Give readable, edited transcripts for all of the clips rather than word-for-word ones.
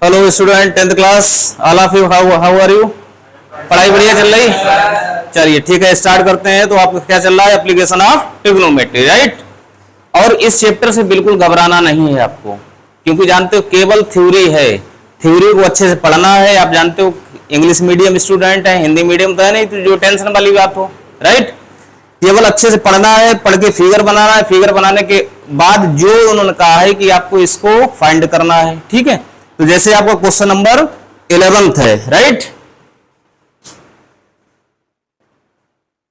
Hello student 10th class all of you how are you. पढ़ाई बढ़िया चल रही? चलिए ठीक है, स्टार्ट करते हैं। तो आपका क्या चल रहा है? Application of trigonometry, right. और इस चैप्टर से बिल्कुल घबराना नहीं है आपको, क्योंकि जानते हो केवल थ्योरी है, थ्योरी को अच्छे से पढ़ना है। आप जानते हो इंग्लिश मीडियम स्टूडेंट है, हिंदी मीडियम तो है नहीं, तो जो टेंशन वाली बात हो, राइट। केवल अच्छे से पढ़ना है, पढ़ के फिगर बनाना है, फिगर बनाने के बाद जो उन्होंने कहा है कि आपको इसको फाइंड करना है, ठीक है। तो जैसे आपका क्वेश्चन नंबर 11 है, राइट।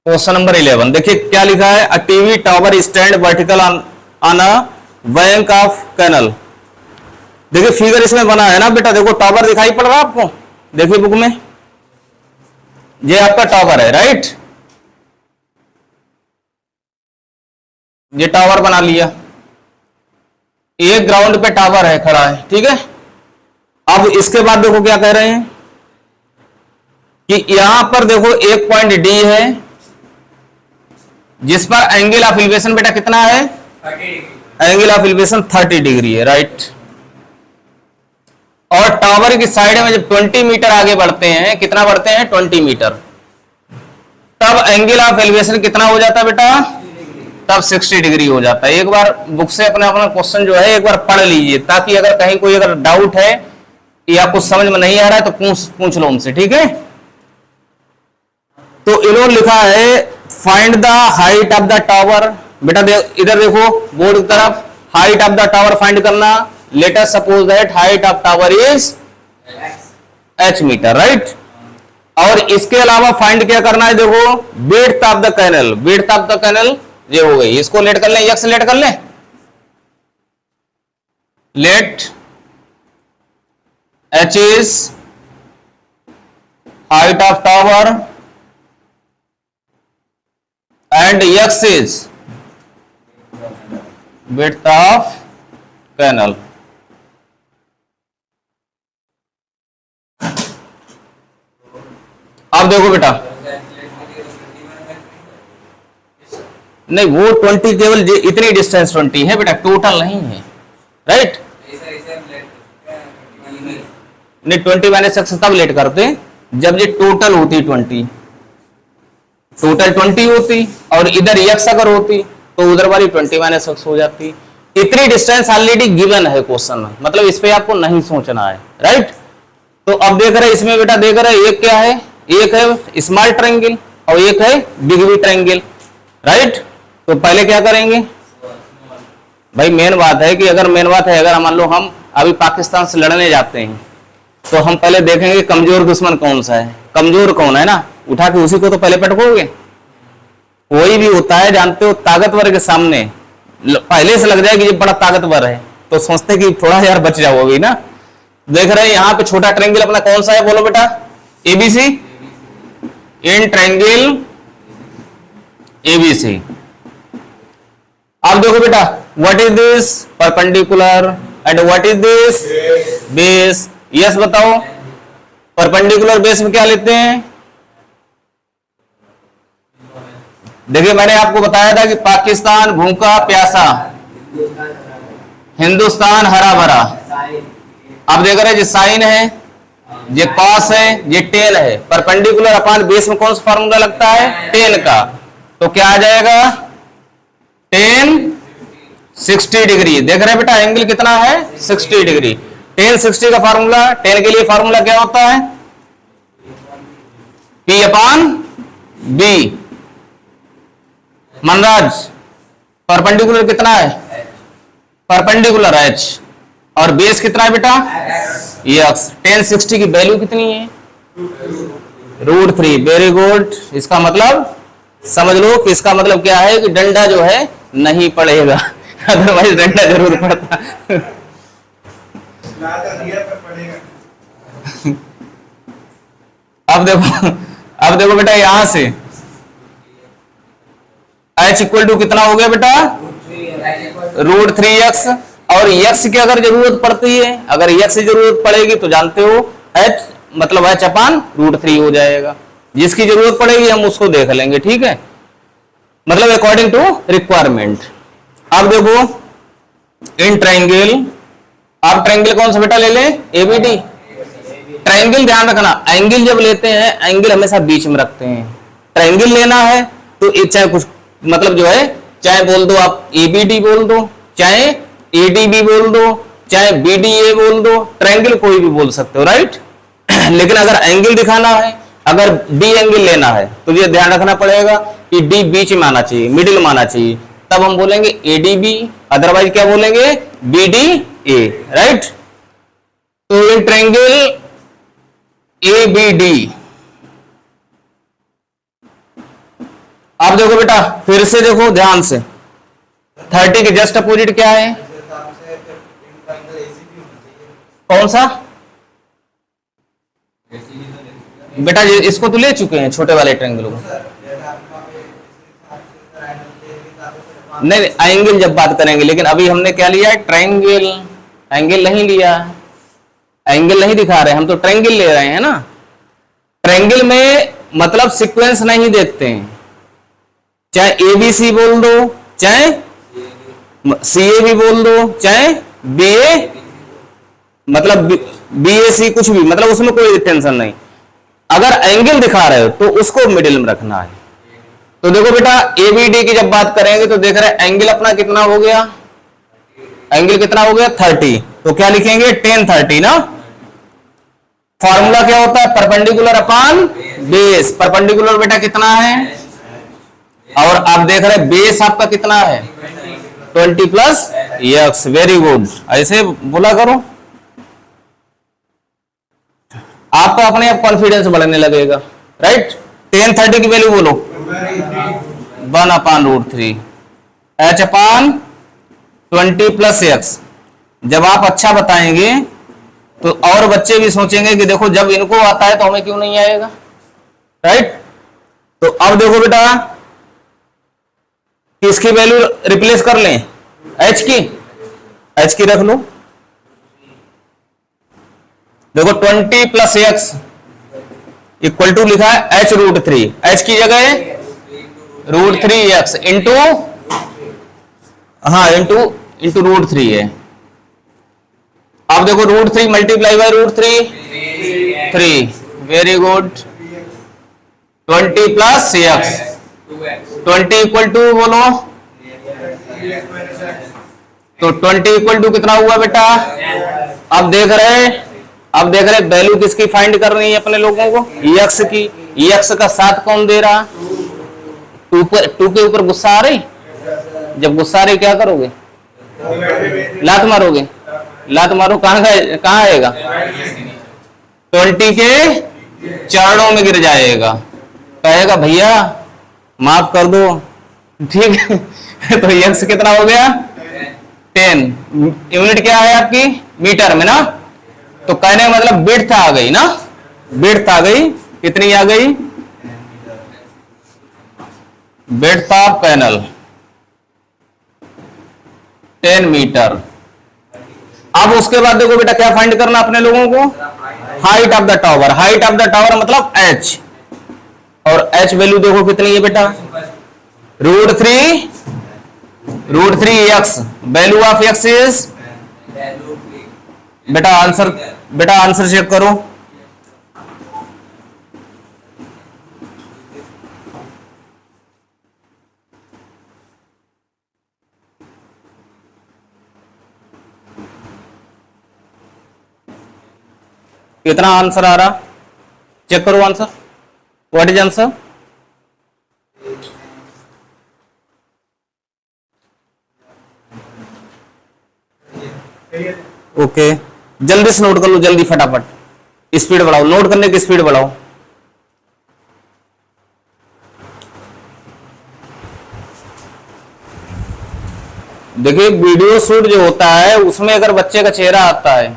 क्वेश्चन नंबर 11 देखिए क्या लिखा है। A TV tower stand vertical on a bank of canal. देखिए फिगर इसमें बना है ना बेटा, देखो टावर दिखाई पड़ रहा है आपको, देखिए बुक में, ये आपका टावर है, राइट। ये टावर बना लिया, एक ग्राउंड पे टावर है, खड़ा है, ठीक है। अब इसके बाद देखो क्या कह रहे हैं कि यहां पर देखो एक पॉइंट डी है जिस पर एंगल ऑफ एलिवेशन बेटा कितना है? 30 एंगल ऑफ एलिवेशन 30 डिग्री है, राइट। और टावर की साइड में जब 20 मीटर आगे बढ़ते हैं, कितना बढ़ते हैं? 20 मीटर, तब एंगल ऑफ एलिवेशन कितना हो जाता है बेटा? तब 60 डिग्री हो जाता है। एक बार बुक से अपना क्वेश्चन जो है एक बार पढ़ लीजिए, ताकि अगर कहीं कोई अगर डाउट है या कुछ समझ में नहीं आ रहा है तो पूछ लो उनसे, ठीक है। तो इन्होंने लिखा है find the height of the tower. बेटा इधर देखो बोर्ड की तरफ, height of the tower find करना। Let us suppose that height of tower is h metre, right. और इसके अलावा फाइंड क्या करना है? देखो width of the canal, width of the canal ये हो गई। इसको लेट कर लें, यक्स लेट कर लें, late h is height of tower and x is width of canal। अब देखो बेटा, नहीं वो 20 केवल इतनी डिस्टेंस 20 है बेटा, टोटल नहीं है, राइट। नहीं 20 माइनस एक्स तब लेट करते जब ये टोटल होती 20, टोटल 20 होती और इधर एक्स अगर होती तो उधर वाली 20 माइनस एक्स हो जाती। इतनी डिस्टेंस ऑलरेडी गिवन है क्वेश्चन में, मतलब इस पे आपको नहीं सोचना है, राइट। तो अब देख रहे इसमें बेटा, देख रहे एक क्या है? एक है स्मॉल ट्रायंगल और एक है बिग बी ट्रायंगल, राइट। तो पहले क्या करेंगे भाई? मेन बात है कि अगर मेन बात है, अगर मान लो हम अभी पाकिस्तान से लड़ने जाते हैं तो हम पहले देखेंगे कमजोर दुश्मन कौन सा है, कमजोर कौन है ना, उठा के उसी को तो पहले पटकोगे। कोई भी होता है जानते हो, ताकतवर के सामने पहले से लग जाए कि ये बड़ा ताकतवर है तो सोचते कि थोड़ा यार बच जाओ अभी ना। देख रहे हैं यहाँ पे छोटा ट्रायंगल अपना कौन सा है? बोलो बेटा, एबीसी। In triangle ABC. अब देखो बेटा, what is this? Perpendicular. And what is this? Base. Yes बताओ, परपेंडिकुलर बेस में क्या लेते हैं? देखिए मैंने आपको बताया था कि पाकिस्तान भूखा प्यासा, हिंदुस्तान हरा भरा। अब देख रहे हैं ये साइन है, ये कॉस है, ये टेन है। परपेंडिकुलर अपॉन बेस में कौन सा फॉर्मूला लगता है? टेन का। तो क्या आ जाएगा? Ten 60 degree. देख रहे हैं बेटा एंगल कितना है? 60 डिग्री। टेन 60 का फार्मूला, टेन के लिए फार्मूला क्या होता है? P upon B। Manraj perpendicular कितना है? परपेंडिकुलर H और बेस कितना है बेटा? X। टेन 60 की वैल्यू कितनी है? √3। Very good. इसका मतलब समझ लो कि इसका मतलब क्या है कि डंडा जो है नहीं पड़ेगा, अदरवाइज डंडा जरूर पड़ता। अब देखो बेटा यहां से h इक्वल टू कितना हो गया बेटा? √3x। और x की अगर जरूरत पड़ती है, अगर x की जरूरत पड़ेगी तो जानते हो h मतलब h अपॉन √3 हो जाएगा। जिसकी जरूरत पड़ेगी हम उसको देख लेंगे, ठीक है, मतलब अकॉर्डिंग टू रिक्वायरमेंट। अब देखो इन ट्रायंगल आप ट्रायंगल कौन सा बेटा ले लें, एबीडी। ट्रायंगल ध्यान रखना, एंगल जब लेते हैं एंगल हमेशा बीच में रखते हैं। ट्रायंगल लेना है तो चाहे कुछ मतलब जो है, चाहे बोल दो आप एबीडी बोल दो, चाहे एडीबी बोल दो, चाहे बीडीए बोल दो, ट्रायंगल कोई भी बोल सकते हो, राइट। लेकिन अगर एंगल दिखाना है, अगर डी एंगल लेना है तो ये ध्यान रखना पड़ेगा कि डी बीच में आना चाहिए, मिडिल में आना चाहिए, तब हम बोलेंगे एडीबी, अदरवाइज क्या बोलेंगे, बीडीए, राइट। तो इन ट्रायंगल एबीडी, आप देखो बेटा फिर से देखो ध्यान से, 30 के जस्ट अपोजिट क्या है, कौन सा बेटा, इसको तो ले चुके हैं छोटे वाले ट्रायंगल को। नहीं एंगल जब बात करेंगे, लेकिन अभी हमने क्या लिया है, ट्रायंगल। एंगल नहीं लिया, एंगल नहीं दिखा रहे, हम तो ट्रायंगल ले रहे हैं ना। ट्रायंगल में मतलब सीक्वेंस नहीं देखते हैं, चाहे एबीसी बोल दो, चाहे सीए भी बोल दो, चाहे बीए मतलब बीएसी, कुछ भी, मतलब उसमें कोई टेंशन नहीं। अगर एंगल दिखा रहे हो तो उसको मिडिल में रखना है। तो देखो बेटा एबीडी की जब बात करेंगे तो देख रहे हैं एंगल अपना कितना हो गया, एंगल कितना हो गया 30, तो क्या लिखेंगे tan 30 ना। फॉर्मूला क्या होता है, परपेंडिकुलर अपॉन बेस। परपेंडिकुलर बेटा कितना है, और आप देख रहे हैं बेस आपका कितना है 20 प्लस x, वेरी गुड, ऐसे बोला करो, आपको अपने आप कॉन्फिडेंस बढ़ने लगेगा, राइट। tan 30 की वैल्यू बोलो 1/√3 h अपान 20 प्लस x। जब आप अच्छा बताएंगे तो और बच्चे भी सोचेंगे कि देखो जब इनको आता है तो हमें क्यों नहीं आएगा, राइट। तो अब देखो बेटा किसकी वैल्यू रिप्लेस कर लें, h की रख लो। देखो 20 प्लस x इक्वल टू लिखा है h√3, h की जगह √3x इंटू, हाँ इंटू √3 है। अब देखो √3 multiply by √3 3, very good. 20 plus x, 20 equal to बोलो, तो 20 इक्वल टू कितना हुआ बेटा, अब देख रहे वैल्यू किसकी फाइंड कर रही है अपने लोगों को, x की। x का 7 कौन दे रहा, 2 के ऊपर गुस्सा आ रही, जब गुस्सा आ रही क्या करोगे, लात मारोगे, लात मारो, कहां आएगा, 20 के चरणों में गिर जाएगा, कहेगा भैया माफ कर दो, ठीक है। तो x कितना हो गया 10, यूनिट क्या है आपकी मीटर में ना, तो कहने का मतलब विड्थ आ गई ना, विड्थ आ गई, कितनी आ गई, विड्थ ऑफ पैनल 10 मीटर। अब उसके बाद देखो बेटा क्या फाइंड करना अपने लोगों को, height of the tower. Height of the tower मतलब h, और h वैल्यू देखो कितनी है बेटा √3x, value of x is, बेटा आंसर चेक करो, कितना आंसर आ रहा, चेक करो answer, what is answer, okay जल्दी से नोट कर लो, जल्दी फटाफट, स्पीड बढ़ाओ, नोट करने की स्पीड बढ़ाओ। देखिए वीडियो शूट जो होता है उसमें अगर बच्चे का चेहरा आता है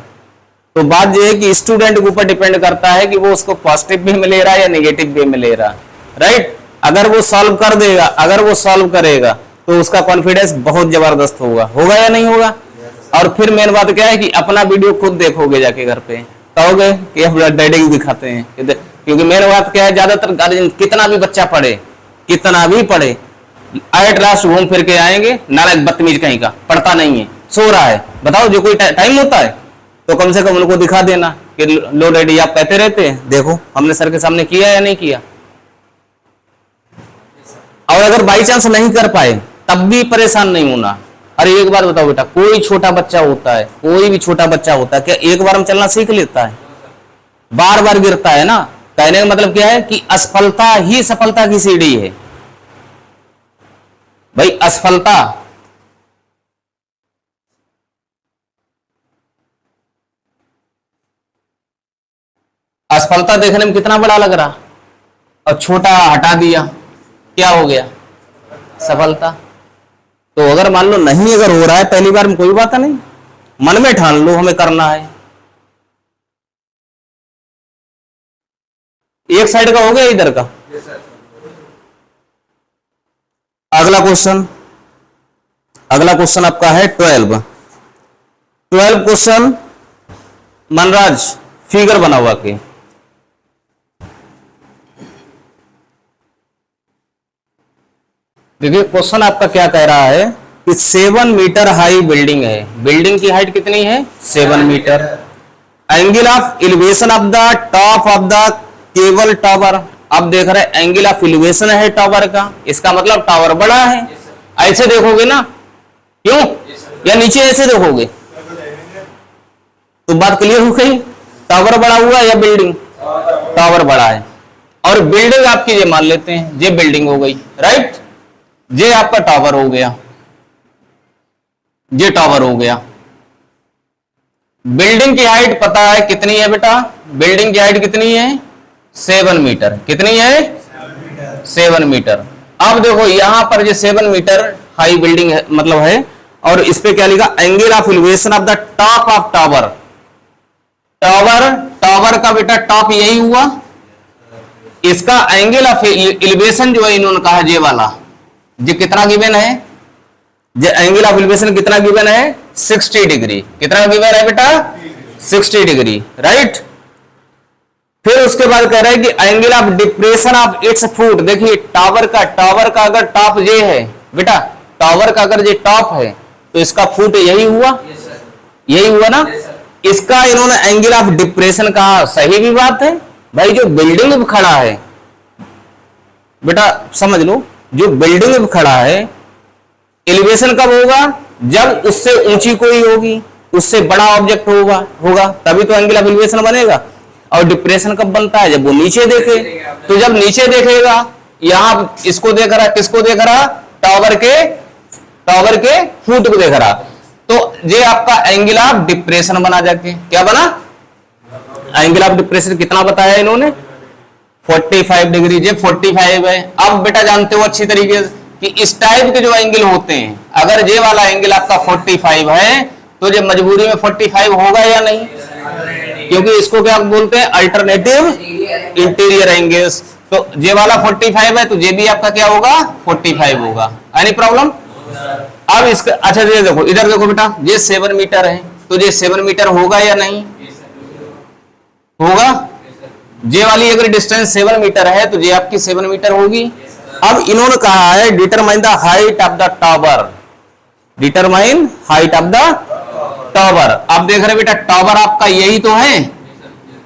तो बात यह है कि स्टूडेंट के ऊपर डिपेंड करता है कि वो उसको पॉजिटिव वे में ले रहा है या नेगेटिव वे में ले रहा है, राइट। अगर वो सॉल्व कर देगा, अगर वो सॉल्व करेगा तो उसका कॉन्फिडेंस बहुत जबरदस्त होगा या नहीं होगा। और फिर मेन बात क्या है कि अपना वीडियो खुद देखोगे जाके घर पे, कहोगे कि हम डैडी को दिखाते हैं, क्योंकि मेन बात क्या है, ज्यादातर गार्जियन कितना भी बच्चा पढ़े, कितना भी पढ़े, एट लास्ट घूम फिर के आएंगे नालायक बदतमीज कहीं का, पढ़ता नहीं है, सो रहा है, बताओ जो कोई टाइम होता है तो कम से कम उनको दिखा देना कि लो डैडी आप कहते रहते हैं, देखो हमने सर के सामने किया या नहीं किया। और अगर बाई चांस नहीं कर पाए तब भी परेशान नहीं होना। अरे एक बार बताओ बेटा, कोई छोटा बच्चा होता है, कोई भी छोटा बच्चा होता है, क्या एक बार में चलना सीख लेता है? बार बार गिरता है ना। कहने का मतलब क्या है कि असफलता ही सफलता की सीढ़ी है भाई। असफलता, असफलता देखने में कितना बड़ा लग रहा, और छोटा हटा दिया, क्या हो गया? सफलता। तो अगर मान लो नहीं अगर हो रहा है पहली बार में, कोई बात नहीं, मन में ठान लो हमें करना है। एक साइड का हो गया, इधर का। अगला क्वेश्चन, अगला क्वेश्चन आपका है 12 क्वेश्चन मनराज फिगर बना हुआ के। देखिए क्वेश्चन आपका क्या कह रहा है कि 7 मीटर हाई बिल्डिंग है, बिल्डिंग की हाइट कितनी है? 7 meter. Angle of elevation of the top of the cable tower. अब देख रहे हैं एंगल ऑफ एलिवेशन है टावर का, इसका मतलब टावर बड़ा है। ऐसे देखोगे ना, क्यों? या नीचे ऐसे देखोगे? तो बात क्लियर हो गई, टावर बड़ा हुआ या बिल्डिंग? टावर बड़ा है। और बिल्डिंग आपकी ये मान लेते हैं, ये बिल्डिंग हो गई, राइट? ये आपका टावर हो गया, ये टावर हो गया। बिल्डिंग की हाइट पता है कितनी है बेटा? बिल्डिंग की हाइट कितनी है? 7 मीटर। कितनी है? 7 मीटर। अब देखो यहां पर ये 7 मीटर हाई बिल्डिंग है, मतलब है, और इस पे क्या लिखा? Angle of elevation of the top of tower. Tower, tower का बेटा टॉप यही हुआ, इसका एंगल ऑफ एलिवेशन जो है इन्होंने कहा ये वाला, ये कितना गिवन है? ये एंगल ऑफ एलिवेशन कितना गिवन है? 60 डिग्री। कितना गिवन है बेटा? 60 डिग्री, राइट? फिर उसके बाद कह रहा है कि angle of depression of its foot. देखिए टावर का अगर टॉप ये है बेटा, टावर का अगर ये टॉप है तो इसका फुट यही हुआ, यही हुआ ना। इसका इन्होंने एंगल ऑफ डिप्रेशन कहा, सही भी बात है भाई। जो बिल्डिंग में खड़ा है बेटा, समझ लो, जो बिल्डिंग में खड़ा है एलिवेशन कब होगा? जब उससे ऊंची कोई होगी, उससे बड़ा ऑब्जेक्ट होगा तभी तो एंगल ऑफ एलिवेशन बनेगा। और डिप्रेशन कब बनता है? जब वो नीचे देखे। तो जब नीचे देखेगा, यहां इसको देख रहा, किसको देख रहा? टावर के फुट को देख रहा, तो ये आपका एंगल ऑफ डिप्रेशन बना। जाके क्या बना? एंगल ऑफ डिप्रेशन कितना बताया इन्होंने? 45 डिग्री। ये 45 है। अब बेटा जानते हो अच्छी तरीके से कि इस टाइप के जो एंगल होते हैं, अगर ये वाला एंगल आपका 45 है तो ये मजबूरी में 45 होगा या नहीं? क्योंकि इसको क्या बोलते हैं? Alternative interior angles. तो ये वाला 45 है तो ये भी आपका क्या होगा? 45 होगा। Any problem? अब इसका अच्छा ये देखो, इधर देखो बेटा, ये 7 मीटर है तो ये 7 मीटर होगा या नहीं? होगा। ये वाली अगर डिस्टेंस 7 मीटर है तो ये आपकी 7 मीटर होगी। अब इन्होंने कहा है determine the height of the tower. Determine height of the tower. अब देख रहे बेटा टावर आपका यही तो है,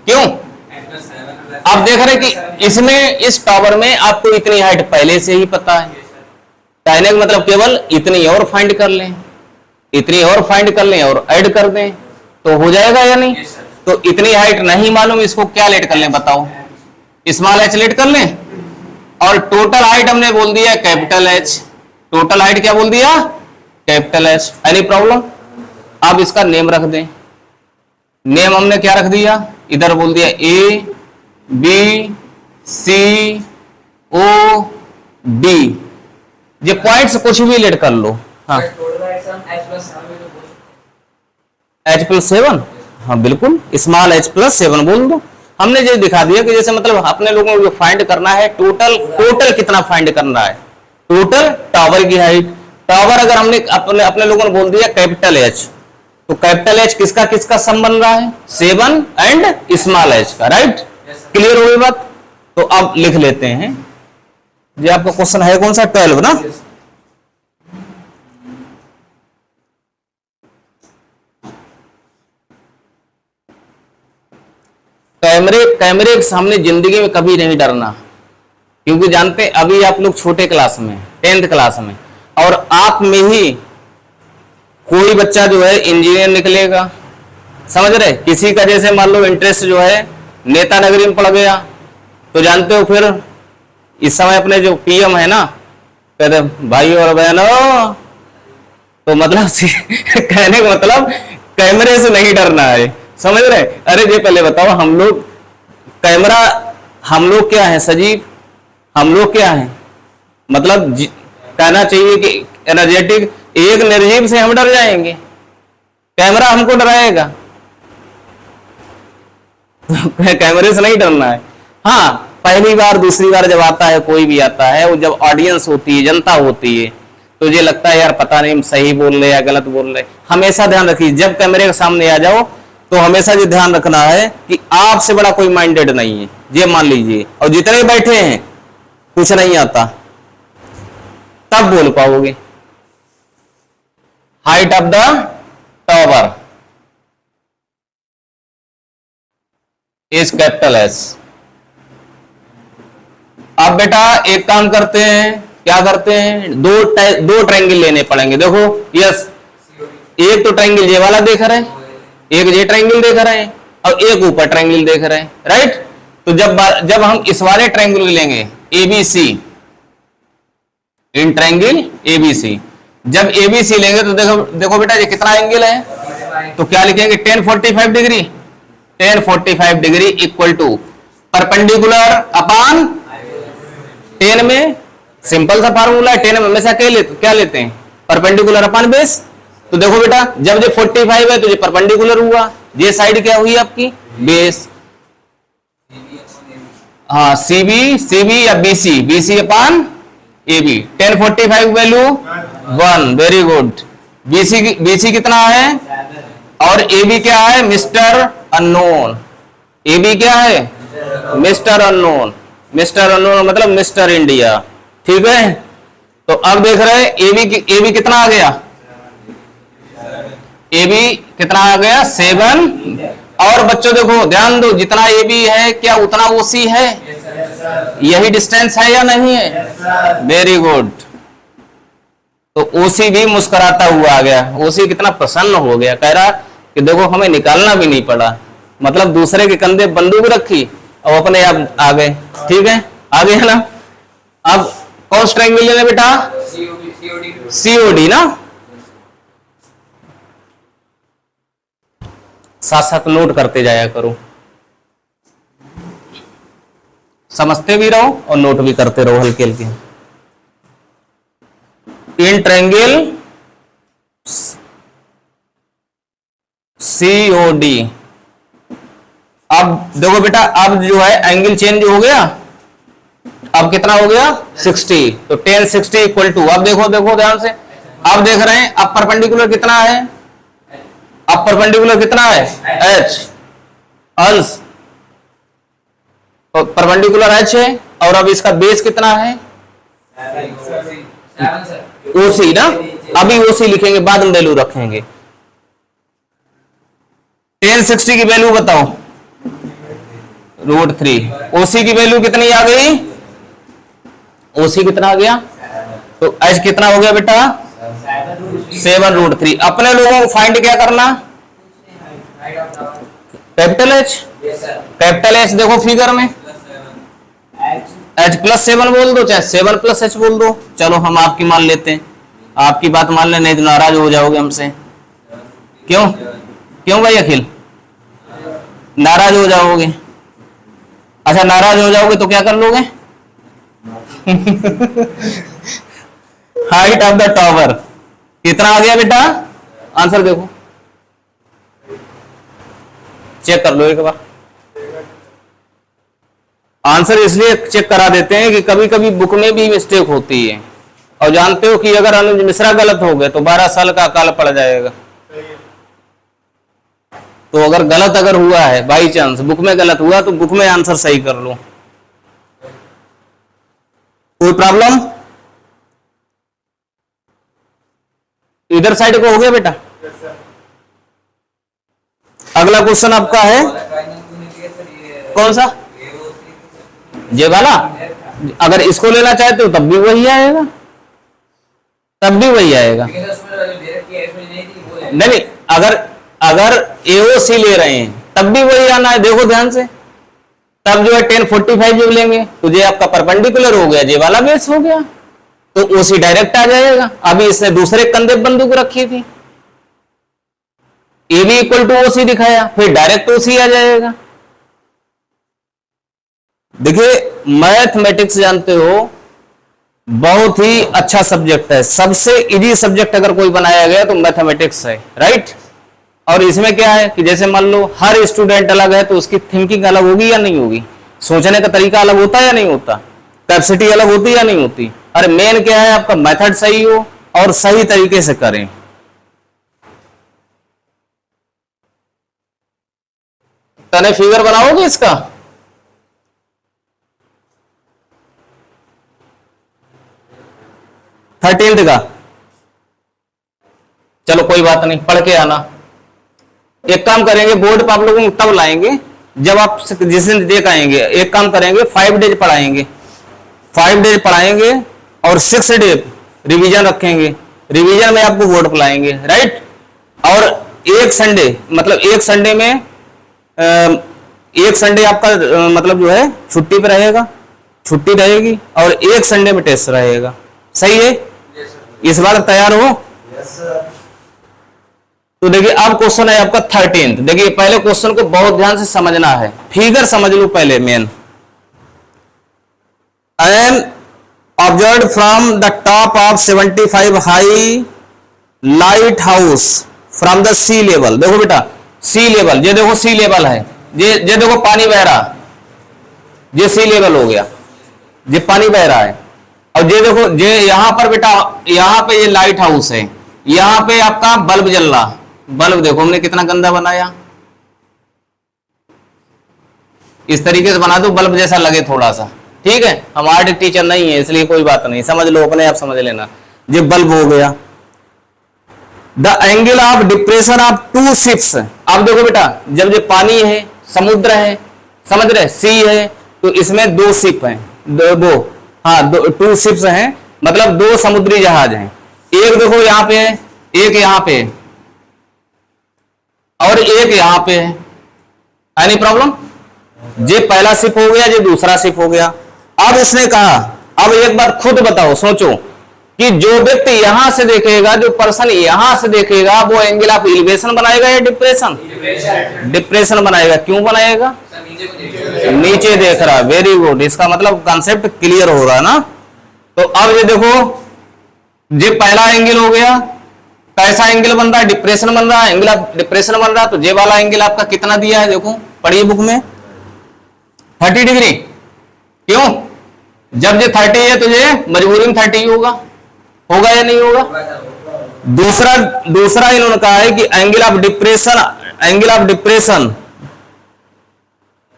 क्यों? अब देख रहे कि इसमें, इस टावर में आपको इतनी हाइट पहले से ही पता है। कहने का मतलब केवल इतनी और फाइंड कर लें, इतनी और फाइंड कर लें और ऐड कर दें तो हो जाएगा या नहीं? तो इतनी हाइट नहीं मालूम, इसको क्या लेट कर लें बताओ? स्मॉल एच लेट कर लें। और टोटल हाइट हमने बोल दिया कैपिटल एच। टोटल हाइट क्या बोल दिया? Capital H. Any problem? अब इसका नेम रख दें। नेम हमने क्या रख दिया? इधर बोल दिया A B C O D. ये पॉइंट्स कुछ भी लेट कर लो। हाँ H+7, हाँ बिल्कुल, स्मॉल H+7 बोल दो। हमने ये दिखा दिया कि जैसे मतलब अपने लोगों को फाइंड करना है टोटल कितना फाइंड करना है? टोटल टावर की हाइट। टावर अगर हमने अपने लोगों ने बोल दिया कैपिटल एच, तो कैपिटल एच किसका किसका सम बन रहा है? 7 एंड स्मॉल एच का, राइट? क्लियर हो गई बात? तो अब लिख लेते हैं। ये आपका क्वेश्चन है कौन सा? 12 ना। कैमरे कैमरे के सामने जिंदगी में कभी नहीं डरना, क्योंकि जानते हैं अभी आप लोग छोटे क्लास में 10th क्लास में, और आप में ही कोई बच्चा जो है इंजीनियर निकलेगा, समझ रहे, किसी का जैसे मान लो इंटरेस्ट जो है नेता नगरी में पड़ गया, तो जानते हो फिर इस समय अपने जो पीएम है ना, कहते भाई और बहनों, तो मतलब कहने का मतलब कैमरे से नहीं डरना है, समझ रहे। अरे ये पहले बताओ, हम लोग कैमरा, हम लोग क्या है सजीव, हम लोग क्या है, मतलब कहना चाहिए कि एनर्जेटिक, एक निर्जीव से हम डर जाएंगे, कैमरा हमको डराएगा। कैमरे से नहीं डरना है। हाँ, पहली बार दूसरी बार जब आता है, कोई भी आता है, वो जब ऑडियंस होती है, जनता होती है, तो ये लगता है यार पता नहीं हम सही बोल रहे या गलत बोल रहे। हमेशा ध्यान रखिए, जब कैमरे के सामने आ जाओ तो हमेशा ये ध्यान रखना है कि आपसे बड़ा कोई माइंडेड नहीं है, ये मान लीजिए, और जितने बैठे हैं कुछ नहीं आता, तब बोल पाओगे। Height of the tower is capital S. अब बेटा एक काम करते हैं, क्या करते हैं, दो ट्रायंगल लेने पड़ेंगे। देखो यस, एक तो ट्रायंगल ये वाला देख रहे हैं, एक ये ट्रायंगल देख रहे हैं, और एक ऊपर ट्रायंगल देख रहे हैं, राइट। तो जब हम इस वाले ट्रायंगल लेंगे एबीसी, इन ट्रायंगल एबीसी, जब एबीसी लेंगे तो देखो देखो बेटा ये कितना एंगल है, तो क्या लिखेंगे, 1045 degree, 1045 degree equal to perpendicular upon 10 में, सिंपल सा फार्मूला है, 10 में हमेशा क्या लेते हैं, परपेंडिकुलर अपॉन बेस। तो देखो बेटा जब ये 45 है तो ये परपेंडिकुलर हुआ, ये साइड क्या हुई आपकी, बेस। हाँ, सीबी या B C upon A B, 1045 value 1, very good. B C कितना है, और एबी क्या है, मिस्टर अननोन। एबी क्या है, मिस्टर अननोन, मिस्टर अननोन मतलब मिस्टर इंडिया, ठीक है। तो अब देख रहे हैं एबी कितना आ गया, एबी कितना आ गया, 7। और बच्चों देखो ध्यान दो, जितना एबी है क्या उतना ओसी है, यही डिस्टेंस है या नहीं है, वेरी गुड। तो ओसी भी मुस्कुराता हुआ आ गया, ओसी कितना प्रसन्न हो गया, कह रहा कि देखो हमें निकालना भी नहीं पड़ा, मतलब दूसरे के कंधे बंदूक रखी और अपने आप आ गए, ठीक है, आ गए ना। अब कौन सा ट्रायंगल लेना बेटा, सीओडी ना, साथ साथ नोट करते जाया करो, समझते भी रहो और नोट भी करते रहो हल्के हल्के। इन ट्रायंगल सीओडी, अब देखो बेटा अब जो है एंगल चेंज हो गया, अब कितना हो गया 60, तो 1060 इक्वल टू, अब देखो देखो ध्यान से, अब देख रहे हैं अब परपेंडिकुलर कितना है, अब परपेंडिकुलर कितना है, एच, अंश परपेंडिकुलर एच है, और अब इसका बेस कितना है, ओसी ना, अभी ओसी लिखेंगे बाद में वैल्यू रखेंगे। 1060 की वैल्यू बताओ, √3, ओसी की वैल्यू कितनी आ गई, ओसी कितना आ गया, तो एच कितना हो गया बेटा 7√3। अपने लोगों को फाइंड क्या करना, कैपिटल एच, कैपिटल एच देखो फिगर में H+7 बोल दो, चाहे 7+H बोल दो, चलो हम आपकी मान लेते हैं, आपकी बात मान ले, नहीं तो नाराज हो जाओगे हमसे। क्यों क्यों भाई अखिल, नाराज हो जाओगे, अच्छा नाराज हो जाओगे तो क्या कर लोगे हाइट ऑफ द टावर कितना आ गया बेटा, आंसर देखो, चेक कर लो एक बार। आंसर इसलिए चेक करा देते हैं कि कभी कभी बुक में भी मिस्टेक होती है, और जानते हो कि अगर अनुज मिश्रा गलत हो गए तो 12 साल का अकाल पड़ जाएगा। तो अगर गलत अगर हुआ है बाई चांस बुक में गलत हुआ तो बुक में आंसर सही कर लो, कोई प्रॉब्लम। इधर साइड को हो गया बेटा। अगला क्वेश्चन आपका है कौन सा, ये वाला? अगर इसको लेना चाहते हो तब भी वही आएगा, तब भी वही आएगा। नहीं, अगर AOC ले रहे हैं तब भी वही आना है, देखो ध्यान से। तब जो है 1045 जब लेंगे तो ये आपका परपेंडिकुलर हो गया, ये वाला बेस हो गया, तो OC डायरेक्ट आ जाएगा। अभी इसने दूसरे कंधे पर बंदूक रखी थी, AB इक्वल टू OC दिखाया, फिर डायरेक्ट OC आ जाएगा। देखिए मैथमेटिक्स जानते हो बहुत ही अच्छा सब्जेक्ट है, सबसे इजी सब्जेक्ट अगर कोई बनाया गया तो मैथमेटिक्स है, राइट। और इसमें क्या है कि जैसे मान लो हर स्टूडेंट अलग है तो उसकी थिंकिंग अलग होगी या नहीं होगी, सोचने का तरीका अलग होता है या नहीं होता, कैपेसिटी अलग होती या नहीं होती। अरे मेन क्या है, आपका मेथड सही हो और सही तरीके से करें। तने फिगर बनाओगे इसका? थर्टीन्थ का, चलो कोई बात नहीं, पढ़ के आना। एक काम करेंगे, बोर्ड पर आप लोगों को तब लाएंगे जब आप जिस दिन देख आएंगे। एक काम करेंगे, 5 डेज पढ़ाएंगे, 5 डेज पढ़ाएंगे और 6 डे रिवीजन रखेंगे। रिवीजन में आपको बोर्ड पर लाएंगे, राइट। और एक संडे, मतलब एक संडे में एक संडे आपका मतलब जो है छुट्टी पे रहेगा, छुट्टी रहेगी, और एक संडे में टेस्ट रहेगा। सही है? इस बार तैयार हो? तो देखिए अब क्वेश्चन है आपका 13th। देखिए पहले क्वेश्चन को बहुत ध्यान से समझना है, फिगर समझ लो पहले main. An observe from the top of 75 high lighthouse from the sea level. देखो बेटा सी लेवल, ये देखो सी लेवल है, ये देखो पानी बह रहा, ये सी लेवल हो गया, ये पानी बह रहा है। और ये देखो ये यहां पर बेटा, यहां पे ये लाइट हाउस है, यहां पे आपका बल्ब जल रहा। बल्ब देखो हमने कितना गंदा बनाया, इस तरीके से बना दो बल्ब जैसा लगे थोड़ा सा, ठीक है। हम आर्ट टीचर नहीं है इसलिए कोई बात नहीं, समझ लो अपने आप समझ लेना। ये बल्ब हो गया। The angle of depression of 2 ships. अब देखो बेटा जब ये पानी है, समुद्र है, समझ रहे, सी है, तो इसमें 2 शिप हैं, दो हाँ 2 शिप्स हैं, मतलब 2 समुद्री जहाज हैं। एक देखो यहां पे है, एक यहां पे है, और एक यहां पे है। Any problem? ये पहला शिप हो गया, ये दूसरा शिप हो गया। अब इसने कहा, अब एक बार खुद बताओ, सोचो कि जो व्यक्ति यहां से देखेगा, जो पर्सन यहां से देखेगा, वो एंगल ऑफ एलिवेशन बनाएगा या डिप्रेशन? डिप्रेशन बनाएगा। क्यों बनाएगा? नीचे देख रहा। वेरी गुड, इसका मतलब कंसेप्ट क्लियर हो रहा है ना। तो अब ये देखो, ये पहला एंगल हो गया, कैसा एंगल बन रहा है? डिप्रेशन बन रहा है, एंगल ऑफ डिप्रेशन बन रहा है। तो ये वाला एंगल आपका कितना दिया है, देखो पढ़िए बुक में, 30 डिग्री। क्यों? जब ये 30 है तो ये मजबूरी में 30 होगा या नहीं होगा? दूसरा इन्होंने कहा है कि एंगल ऑफ डिप्रेशन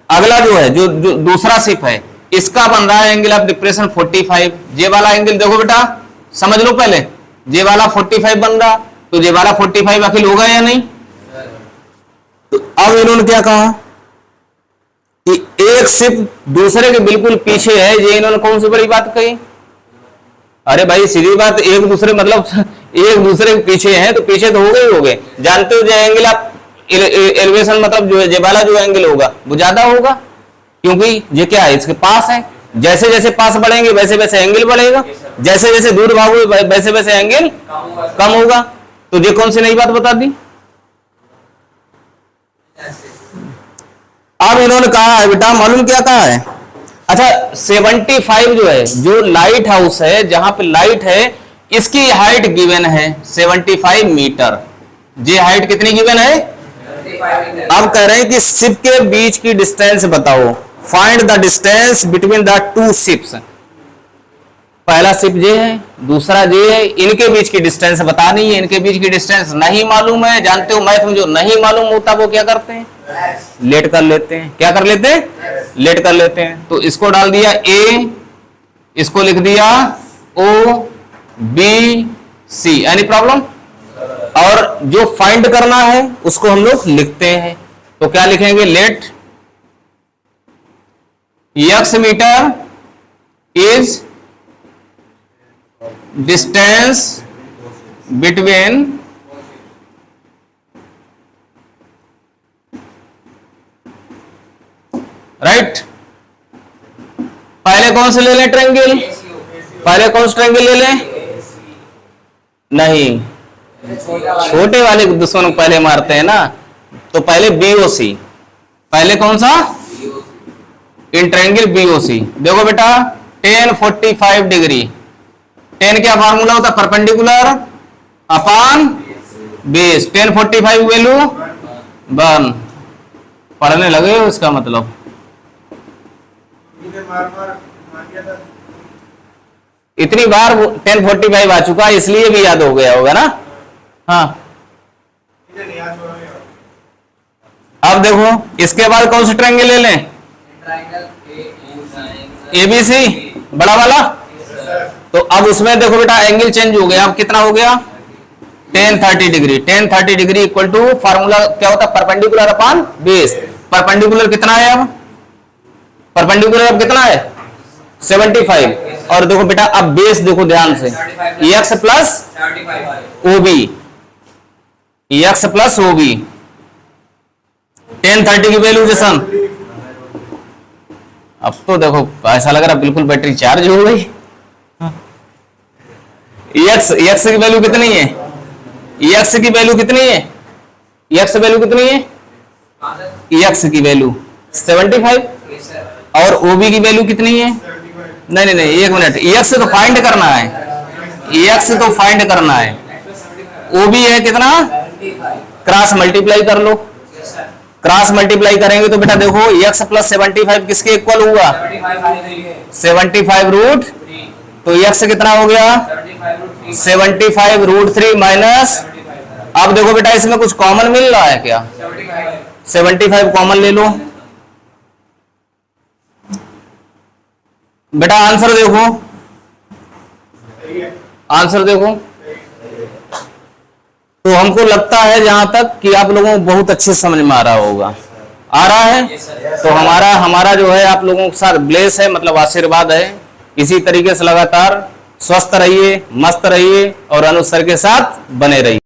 अगला जो है, जो दूसरा शिप है, इसका बन रहा है एंगल ऑफ डिप्रेशन 45। ये वाला एंगल देखो बेटा, समझ लो पहले, ये वाला 45 बन रहा, तो ये वाला 45 आखिर होगा या नहीं? तो अब इन्होंने क्या कहा कि एक शिप दूसरे के बिल्कुल पीछे है। ये इन्होंने कौन सी बड़ी बात कही? अरे भाई सीधी बात, एक दूसरे मतलब एक दूसरे के पीछे हैं तो पीछे तो हो गए। जानते हो जो एंगल आप एलिवेशन मतलब जो है, ये वाला जो एंगल होगा वो ज्यादा होगा, क्योंकि ये क्या है, इसके पास है। जैसे जैसे पास बढ़ेंगे वैसे वैसे एंगल बढ़ेगा, जैसे जैसे दूर भागोगे वैसे वैसे एंगल कम होगा। तो ये कौन सी नई बात बता दी? अब इन्होंने कहा है बेटा, मालूम क्या कहा है? अच्छा 75 जो है, जो लाइट हाउस है, जहां पे लाइट है, इसकी हाइट गिवन है 75 मीटर। ये हाइट कितनी गिवन है? अब कह रहे हैं कि शिप के बीच की डिस्टेंस बताओ, find the distance between the 2 ships. पहला शिप ये है, दूसरा ये है, इनके बीच की डिस्टेंस बतानी है। इनके बीच की डिस्टेंस नहीं मालूम है। जानते हो मैथ में जो नहीं मालूम होता वो क्या करते हैं? लेट कर लेते हैं। क्या कर लेते हैं? लेट कर लेते हैं। तो इसको डाल दिया ए, इसको लिख दिया O B C. Any problem? और जो फाइंड करना है उसको हम लोग लिखते हैं। तो क्या लिखेंगे? Let x metre is distance between right. पहले कौन से ले लें ट्रायंगल, पहले कौन सा ट्रायंगल ले लें? नहीं, छोटे वाले दुश्मन को पहले मारते हैं ना, तो पहले BOC, पहले कौन सा? In triangle BOC। देखो बेटा tan 45 डिग्री, tan क्या फार्मूला होता है? Perpendicular upon base. tan 45 value 1। पढ़ने लगे हो इसका मतलब? इतनी बार 10 45 आ चुका है इसलिए भी याद हो गया होगा ना। हाँ, अब देखो इसके बाद कौन सा ट्रायंगल ले लें? ABC बड़ा वाला। तो अब उसमें देखो बेटा एंगल चेंज हो गया, अब कितना हो गया? tan 30 degree. tan 30 degree equal to formula क्या होता है? Perpendicular upon base. परपेंडिकुलर कितना है अब? परपेंडिकुलर अब कितना है? 75। और देखो बेटा अब बेस देखो ध्यान से, x plus OB, x plus OB। tan 30 की वैल्यू जैसन, अब तो देखो ऐसा लग रहा बिल्कुल बैटरी चार्ज हो गई। x की वैल्यू कितनी है? x की वैल्यू कितनी है? x वैल्यू कितनी है? x की वैल्यू 75 और OB की वैल्यू कितनी है? नहीं नहीं नहीं, एक मिनट, x तो फाइंड करना है, x तो फाइंड करना है। OB है कितना? क्रॉस मल्टीप्लाई कर लो, क्रॉस मल्टीप्लाई करेंगे तो बेटा देखो x प्लस 75 किसके इक्वल हुआ? 75 रूट, तो x कितना हो गया? 75 रूट 3 माइनस, अब देखो बेटा इसमें कुछ कॉमन मिल रहा है क्या? 75 कॉमन ले लो बेटा, आंसर देखो, आंसर देखो। तो हमको लगता है जहां तक कि आप लोगों को बहुत अच्छे समझ में आ रहा होगा। आ रहा है? तो हमारा जो है आप लोगों के साथ ब्लेस है, मतलब आशीर्वाद है। इसी तरीके से लगातार स्वस्थ रहिए, मस्त रहिए और अनुसार के साथ बने रहिए।